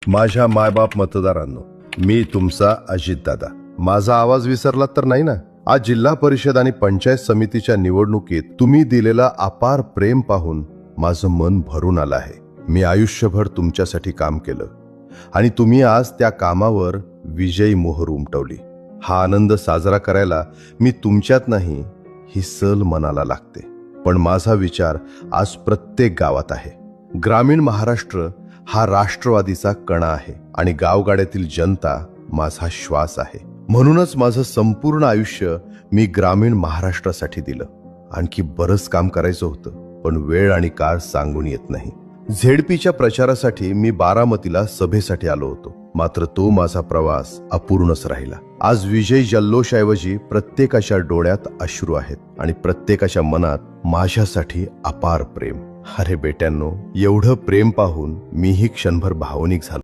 माझ्या मायबाप मतदारांनो, मी तुमचा अजितदादा. माझा आवाज विसरलात तर नाही ना? आज जिल्हा परिषद आणि पंचायत समितीच्या निवडणुकीत तुम्ही दिलेला अपार प्रेम पाहून माझं मन भरून आलं आहे. मी आयुष्यभर तुमच्यासाठी काम केलं आणि तुम्ही आज त्या कामावर विजयी मोहर उमटवली. हा आनंद साजरा करायला मी तुमच्यात नाही, ही सल मनाला लागते. पण माझा विचार आज प्रत्येक गावात आहे. ग्रामीण महाराष्ट्र हा राष्ट्रवादीचा कणा आहे आणि गावगाड्यातील जनता माझा श्वास आहे. म्हणूनच माझं संपूर्ण आयुष्य मी ग्रामीण महाराष्ट्रासाठी दिलं. आणखी बरंच काम करायचं होतं, पण वेळ आणि काळ सांगून येत नाही. झेडपीच्या प्रचारासाठी मी बारामतीला सभेसाठी आलो होतो, मात्र तो माझा प्रवास अपूर्णच राहिला. आज विजय जल्लोषऐवजी प्रत्येकाच्या डोळ्यात अश्रू आहेत आणि प्रत्येकाच्या मनात माझ्यासाठी अपार प्रेम. अरे बेट्यांनो, एवढं प्रेम पाहून मीही क्षणभर भावनिक झालो.